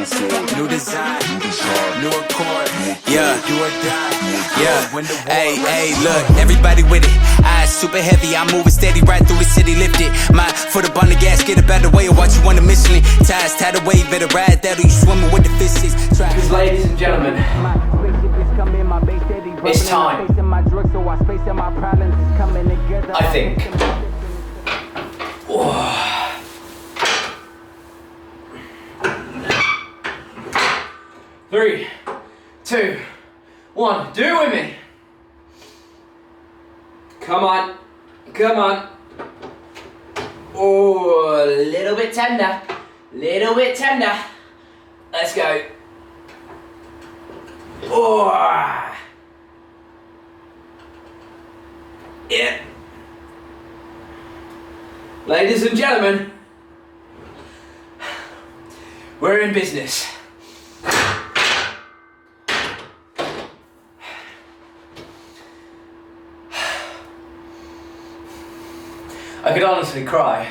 New design, new accord. Yeah, do or die. Yeah, hey, look, everybody with it. Eyes super heavy, I'm moving steady right through the city, lifted. My foot up on the gas, get a better way, or watch you on the Michelin. Ties tied away, better ride that or you swimming with the fishes. Because ladies and gentlemen, it's time. I think. Oh. 3, 2, 1, do it with me. Come on, come on. Oh, a little bit tender, little bit tender. Let's go. Oh, yeah. Ladies and gentlemen, we're in business. I could honestly cry,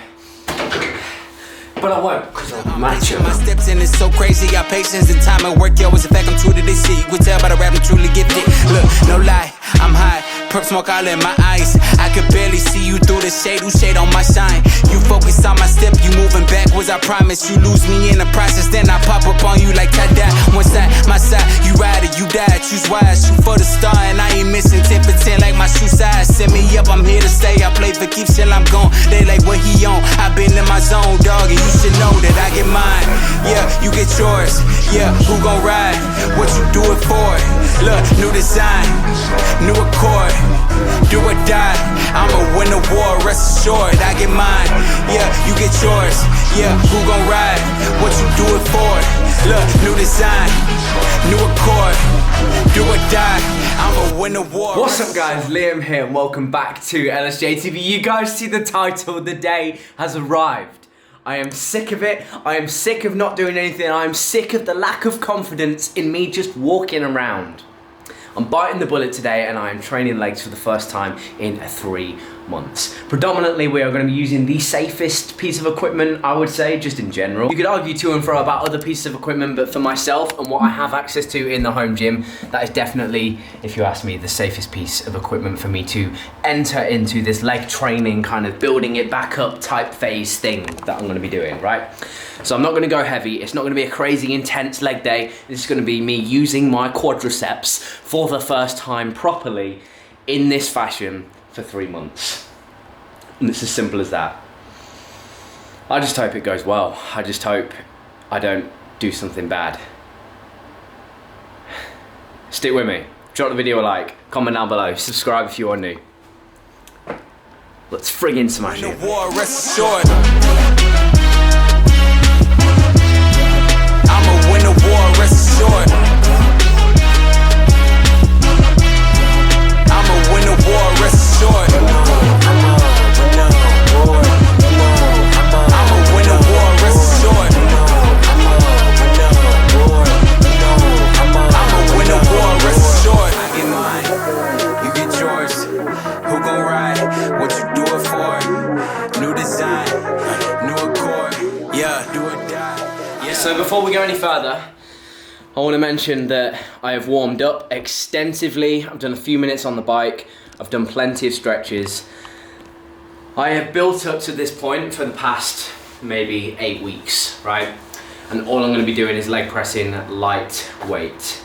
but I won't, because I'm macho. My steps in is so crazy, our patience and time at work, yo, is a fact I'm true to this shit. You could tell by the rap I'm truly gifted. Look, no lie, I'm high, perp smoke all in my eyes. I could barely see you through the shade, who shade on my shine. You focus on my step, you moving backwards, I promise. You lose me in the process, then I pop up on you like tada. One side, my side, you ride it, you die, choose wise. Shoot for the star and I ain't missing 10 for 10 like my shoe size. Send me up, I'm here to stay, I play for keeps till I'm gone. They like what he on, I been in my zone, dog, and you should know that I get mine. Yeah, you get yours, yeah, who gon' ride? What you do it for? Look, new design, new accord, do or die. I'ma win the war, rest assured, I get mine. Yeah, you get yours, yeah, who gon' ride? What you do it for? Look, new design, new accord, do or die. I'ma win the war. What's up guys, Liam here and welcome back to LSJ TV. You guys see the title, the day has arrived. I am sick of it, I am sick of not doing anything, I am sick of the lack of confidence in me just walking around. I'm biting the bullet today and I am training legs for the first time in 3 months. Predominantly we are going to be using the safest piece of equipment, I would say, just in general. You could argue to and fro about other pieces of equipment, but for myself and what I have access to in the home gym, that is definitely, if you ask me, the safest piece of equipment for me to enter into this leg training, kind of building it back up type phase thing that I'm going to be doing, right? So I'm not going to go heavy, it's not going to be a crazy intense leg day, this is going to be me using my quadriceps for the first time properly in this fashion for 3 months. And it's as simple as that. I just hope it goes well. I just hope I don't do something bad. Stick with me. Drop the video a like, comment down below, subscribe if you are new. Let's friggin' smash it. War, rest assured. I'ma win the war, rest assured. I'ma win the war, rest assured. I'ma win the war, rest assured. I'ma win the war, rest assured. I get mine, you get yours. Who gon' ride? What you do it for? New design, new accord. Yeah, do or die. Yeah. So before we go any further, I want to mention that I have warmed up extensively. I've done a few minutes on the bike. I've done plenty of stretches. I have built up to this point for the past maybe 8 weeks, right? And all I'm going to be doing is leg pressing light weight.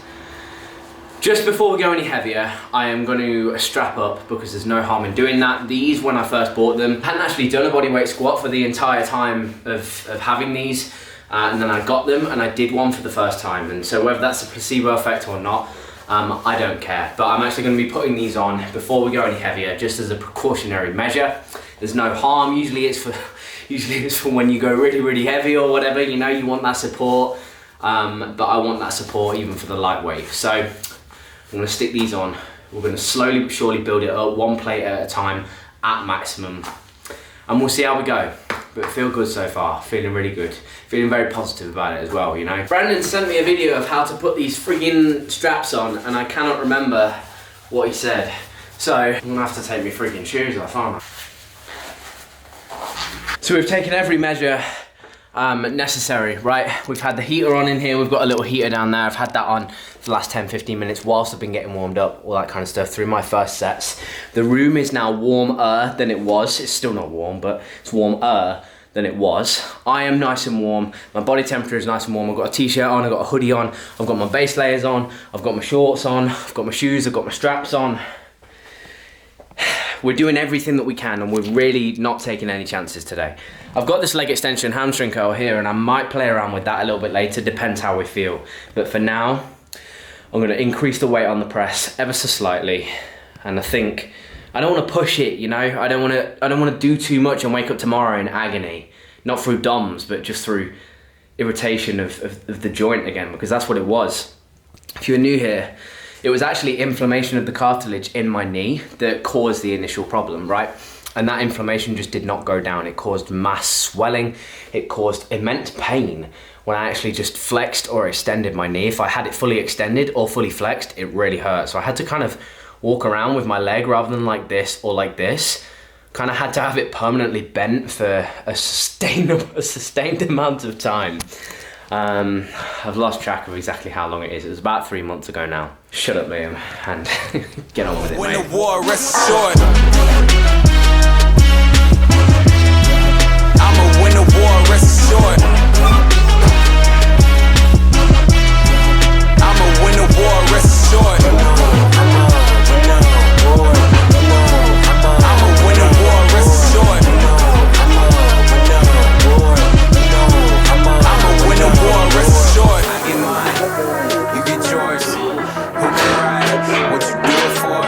Just before we go any heavier, I am going to strap up because there's no harm in doing that. These, when I first bought them, I hadn't actually done a bodyweight squat for the entire time of having these. And then I got them and I did one for the first time. And so whether that's a placebo effect or not, I don't care. But I'm actually going to be putting these on before we go any heavier, just as a precautionary measure. There's no harm. Usually it's for when you go really, really heavy or whatever, you know, you want that support. But I want that support even for the lightweight. So I'm going to stick these on. We're going to slowly but surely build it up, 1 plate at a time at maximum. And we'll see how we go. But feel good so far, feeling really good. Feeling very positive about it as well, you know. Brandon sent me a video of how to put these friggin' straps on and I cannot remember what he said. So I'm gonna have to take my friggin' shoes off, aren't I? So we've taken every measure necessary, right? We've had the heater on in here, we've got a little heater down there. I've had that on for the last 10-15 minutes whilst I've been getting warmed up, all that kind of stuff through my first sets. The room is now warmer than it was. It's still not warm, but it's warmer than it was. I am nice and warm. My body temperature is nice and warm. I've got a t-shirt on, I've got a hoodie on, I've got my base layers on, I've got my shorts on, I've got my shoes, I've got my straps on. We're doing everything that we can and we're really not taking any chances today. I've got this leg extension hamstring curl here and I might play around with that a little bit later, depends how we feel. But for now, I'm gonna increase the weight on the press ever so slightly. And I think, I don't wanna push it, you know? I don't wanna do too much and wake up tomorrow in agony. Not through DOMs, but just through irritation of the joint again, because that's what it was. If you're new here, it was actually inflammation of the cartilage in my knee that caused the initial problem, right? And that inflammation just did not go down. It caused mass swelling. It caused immense pain when I actually just flexed or extended my knee. If I had it fully extended or fully flexed, it really hurt. So I had to kind of walk around with my leg rather than like this or like this. Kind of had to have it permanently bent for a sustained amount of time. I've lost track of exactly how long it is. It was about 3 months ago now. Shut up, Liam, and get on with it, When mate. the war rests short, I'ma win the war rests short. I'ma win the war rests short. I'ma win the war rests short. I'ma win the war rests short. I get mine, you get yours. Who can ride? What you do it for?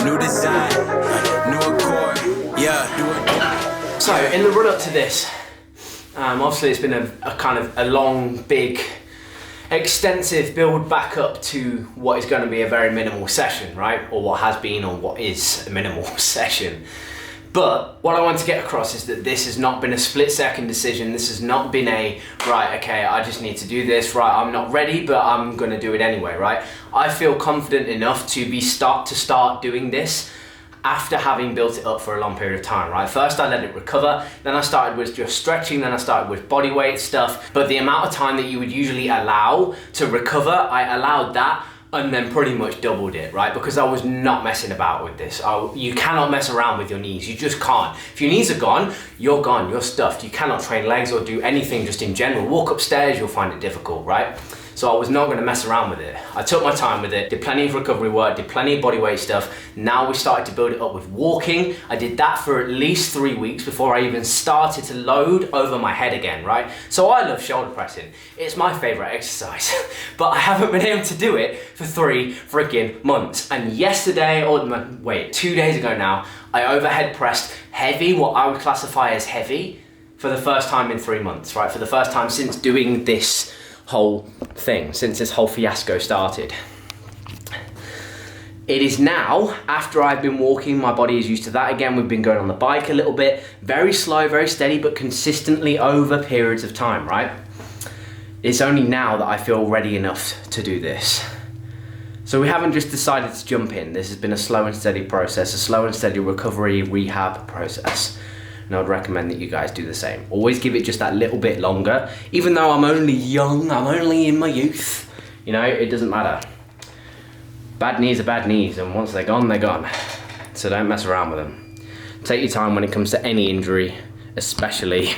New design, new accord. Yeah, do it. So, in the run up to this, obviously it's been a kind of a long, big, extensive build back up to what is going to be a very minimal session, right? Or what has been, or what is a minimal session. But what I want to get across is that this has not been a split-second decision. This has not been a, right, okay, I just need to do this, right, I'm not ready, but I'm gonna do it anyway, right? I feel confident enough to start doing this after having built it up for a long period of time, right? First I let it recover, then I started with just stretching, then I started with body weight stuff, but the amount of time that you would usually allow to recover, I allowed that, and then pretty much doubled it, right? Because I was not messing about with this. You cannot mess around with your knees, you just can't. If your knees are gone, you're stuffed. You cannot train legs or do anything just in general. Walk upstairs, you'll find it difficult, right? So I was not gonna mess around with it. I took my time with it, did plenty of recovery work, did plenty of body weight stuff. Now we started to build it up with walking. I did that for at least 3 weeks before I even started to load over my head again, right? So I love shoulder pressing. It's my favorite exercise, but I haven't been able to do it for 3 freaking months. And yesterday, 2 days ago now, I overhead pressed heavy, what I would classify as heavy, for the first time in 3 months, right? For the first time since doing this whole thing, since this whole fiasco started. It is now, after I've been walking, my body is used to that again. We've been going on the bike a little bit, very slow, very steady, but consistently over periods of time, right? It's only now that I feel ready enough to do this. So we haven't just decided to jump in. This has been a slow and steady process, a slow and steady recovery, rehab process. And I would recommend that you guys do the same. Always give it just that little bit longer. Even though I'm only young, I'm only in my youth, you know, it doesn't matter. Bad knees are bad knees, and once they're gone, they're gone. So don't mess around with them. Take your time when it comes to any injury, especially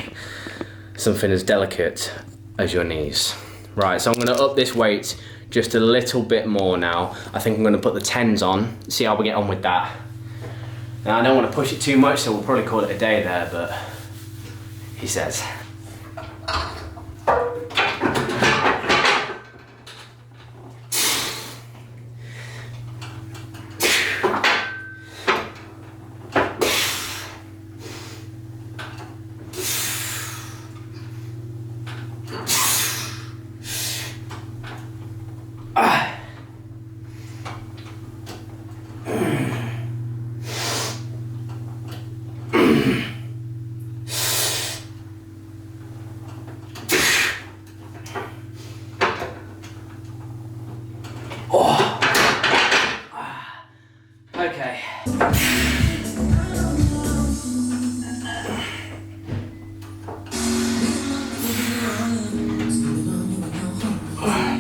something as delicate as your knees. Right, so I'm gonna up this weight just a little bit more now. I think I'm gonna put the 10s on, see how we get on with that. Now I don't want to push it too much, so we'll probably call it a day there, but he says.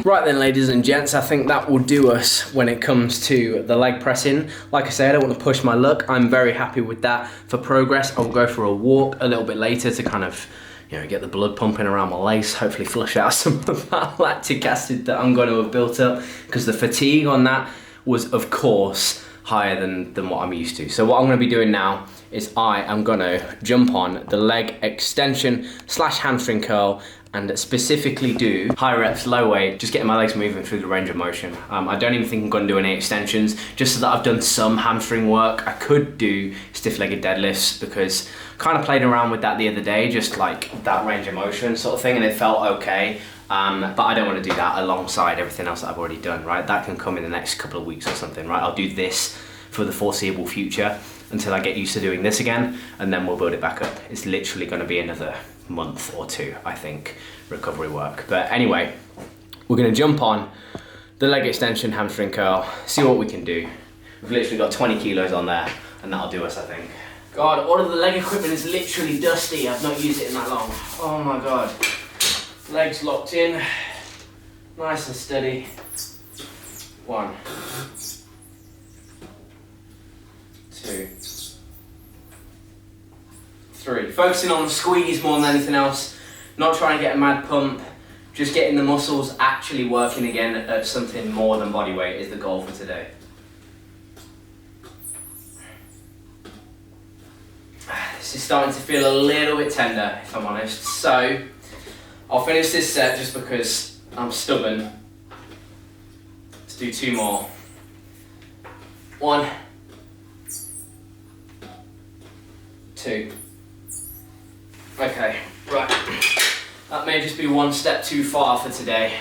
Right then, ladies and gents, I think that will do us when it comes to the leg pressing. Like I said, I don't want to push my luck. I'm very happy with that. For progress, I'll go for a walk a little bit later to kind of, you know, get the blood pumping around my legs, hopefully flush out some of that lactic acid that I'm going to have built up, because the fatigue on that was, of course, higher than what I'm used to. So what I'm going to be doing now is I am going to jump on the leg extension / hamstring curl and specifically do high reps, low weight, just getting my legs moving through the range of motion. I don't even think I'm going to do any extensions, just so that I've done some hamstring work. I could do stiff-legged deadlifts because I kind of played around with that the other day, just like that range of motion sort of thing, and it felt okay. But I don't want to do that alongside everything else that I've already done, right? That can come in the next couple of weeks or something, right? I'll do this for the foreseeable future until I get used to doing this again, and then we'll build it back up. It's literally going to be another month or two, I think, recovery work. But anyway, we're going to jump on the leg extension hamstring curl, see what we can do. We've literally got 20 kilos on there, and that'll do us, I think. God, all of the leg equipment is literally dusty. I've not used it in that long. Oh my God. Legs locked in, nice and steady. 1, 2, 3. Focusing on the squeeze more than anything else. Not trying to get a mad pump. Just getting the muscles actually working again at something more than body weight is the goal for today. This is starting to feel a little bit tender, if I'm honest. So I'll finish this set just because I'm stubborn. Let's do 2 more. 1, 2. Okay, right. That may just be one step too far for today,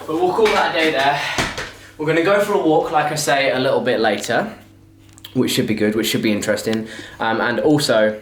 but we'll call that a day there. We're gonna go for a walk, like I say, a little bit later, which should be good, which should be interesting. And also,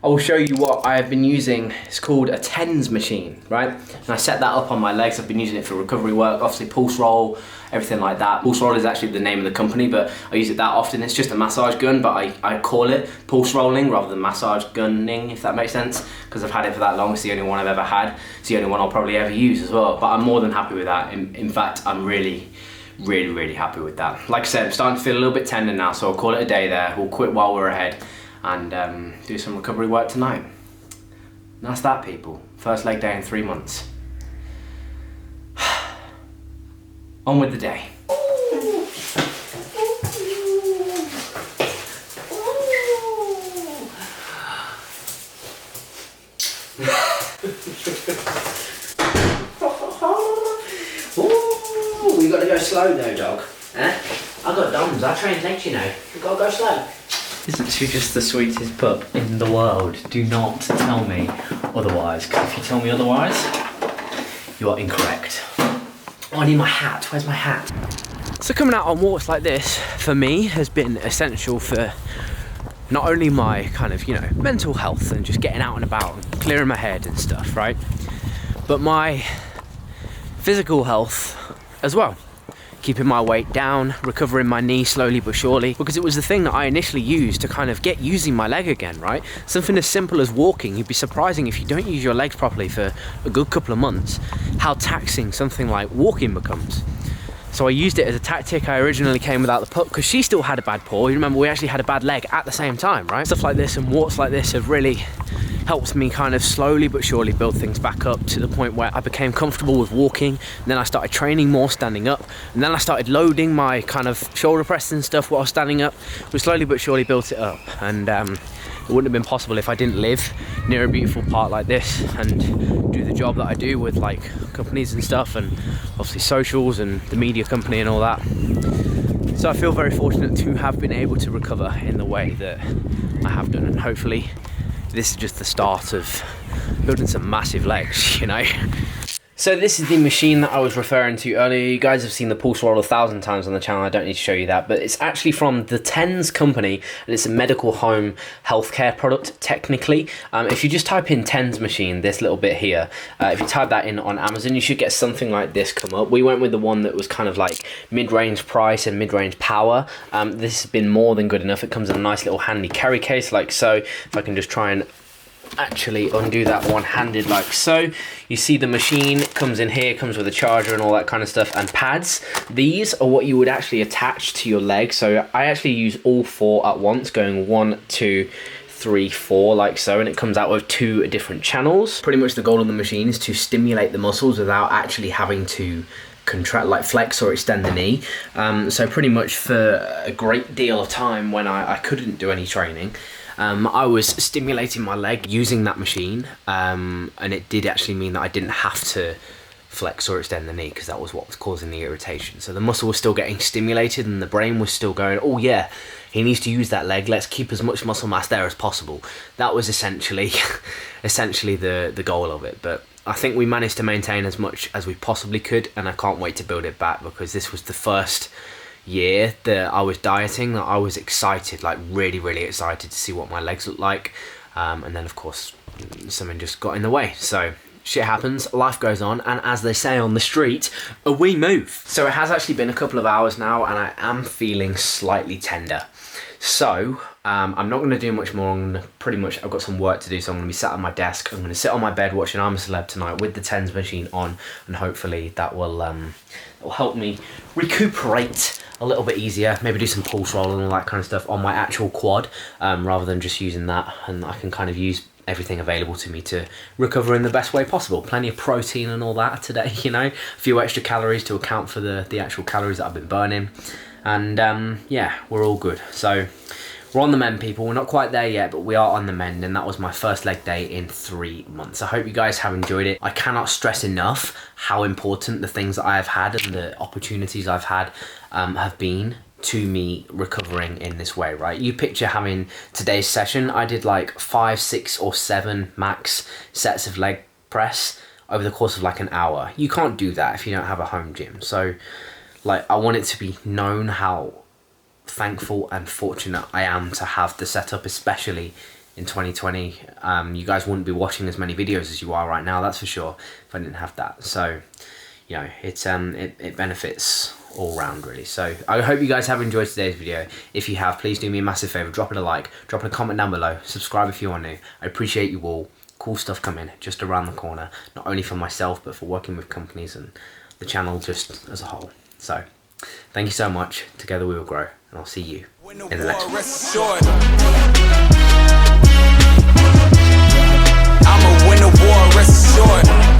I will show you what I have been using. It's called a TENS machine, right? And I set that up on my legs. I've been using it for recovery work, obviously pulse roll, everything like that. Pulse roll is actually the name of the company, but I use it that often. It's just a massage gun, but I call it pulse rolling rather than massage gunning, if that makes sense, because I've had it for that long. It's the only one I've ever had. It's the only one I'll probably ever use as well, but I'm more than happy with that. In fact, I'm really happy with that. Like I said, I'm starting to feel a little bit tender now, so I'll call it a day there. We'll quit while we're ahead and do some recovery work tonight. And that's that, people. First leg day in 3 months. On with the day. Ooh, you gotta go slow though, dog. Eh? I got DOMs, I train legs, you know. You gotta go slow. Isn't she just the sweetest pup in the world? Do not tell me otherwise, because if you tell me otherwise, you are incorrect. Oh, I need my hat. Where's my hat? So coming out on walks like this, for me, has been essential for not only my kind of, you know, mental health and just getting out and about and clearing my head and stuff, right? But my physical health as well. Keeping my weight down, recovering my knee slowly but surely, because it was the thing that I initially used to kind of get using my leg again, right? Something as simple as walking. You'd be surprising if you don't use your legs properly for a good couple of months, how taxing something like walking becomes. So I used it as a tactic. I originally came without the pup because she still had a bad paw. You remember we actually had a bad leg at the same time, right? Stuff like this and walks like this have really helped me kind of slowly but surely build things back up to the point where I became comfortable with walking. And then I started training more standing up. And then I started loading my kind of shoulder presses and stuff while standing up. We slowly but surely built it up. And it wouldn't have been possible if I didn't live near a beautiful park like this and do the job that I do with like companies and stuff, and obviously socials and the media company and all that. So I feel very fortunate to have been able to recover in the way that I have done, and hopefully this is just the start of building some massive legs, you know. So this is the machine that I was referring to earlier. You guys have seen the pulse roll 1,000 times on the channel. I don't need to show you that, but it's actually from the TENS company, and it's a medical home healthcare product, technically. If you just type in TENS machine, this little bit here, if you type that in on Amazon, you should get something like this come up. We went with the one that was kind of like mid-range price and mid-range power. This has been more than good enough. It comes in a nice little handy carry case like so. If I can just try and actually undo that one-handed like so. You see the machine comes in here, comes with a charger and all that kind of stuff, and pads. These are what you would actually attach to your leg. So I actually use all 4 at once, going 1, 2, 3, 4 like so, and it comes out with 2 different channels. Pretty much the goal of the machine is to stimulate the muscles without actually having to contract, like flex or extend the knee. So pretty much for a great deal of time when I couldn't do any training, I was stimulating my leg using that machine, and it did actually mean that I didn't have to flex or extend the knee, because that was what was causing the irritation. So the muscle was still getting stimulated and the brain was still going, oh yeah, he needs to use that leg, let's keep as much muscle mass there as possible. That was essentially the goal of it. But I think we managed to maintain as much as we possibly could, and I can't wait to build it back, because this was the first year that I was dieting that I was excited, like really excited to see what my legs look like, and then of course something just got in the way. So shit happens, life goes on, and as they say on the street, we move. So it has actually been a couple of hours now, and I am feeling slightly tender. So I'm not going to do much more. I've got some work to do, so I'm going to be sat at my desk. I'm going to sit on my bed watching I'm a Celeb tonight with the TENS machine on, and hopefully that will help me recuperate a little bit easier. Maybe do some pulse roll and all that kind of stuff on my actual quad, rather than just using that, and I can kind of use everything available to me to recover in the best way possible. Plenty of protein and all that today, you know, a few extra calories to account for the actual calories that I've been burning, and yeah, we're all good. So we're on the mend, people. We're not quite there yet, but we are on the mend, and that was my first leg day in 3 months. I hope you guys have enjoyed it. I cannot stress enough how important the things that I have had and the opportunities I've had have been to me recovering in this way, right? You picture having today's session, I did like 5, 6 or 7 max sets of leg press over the course of like an hour. You can't do that if you don't have a home gym. So like, I want it to be known how thankful and fortunate I am to have the setup, especially in 2020. You guys wouldn't be watching as many videos as you are right now, that's for sure, if I didn't have that. So, you know, it benefits all round really. So I hope you guys have enjoyed today's video. If you have, please do me a massive favor, drop it a like, drop it a comment down below, subscribe if you are new. I appreciate you all. Cool stuff coming just around the corner, not only for myself but for working with companies and the channel just as a whole. So thank you so much. Together we will grow, and I'll see you in the next one. I'ma win the war, rest assured.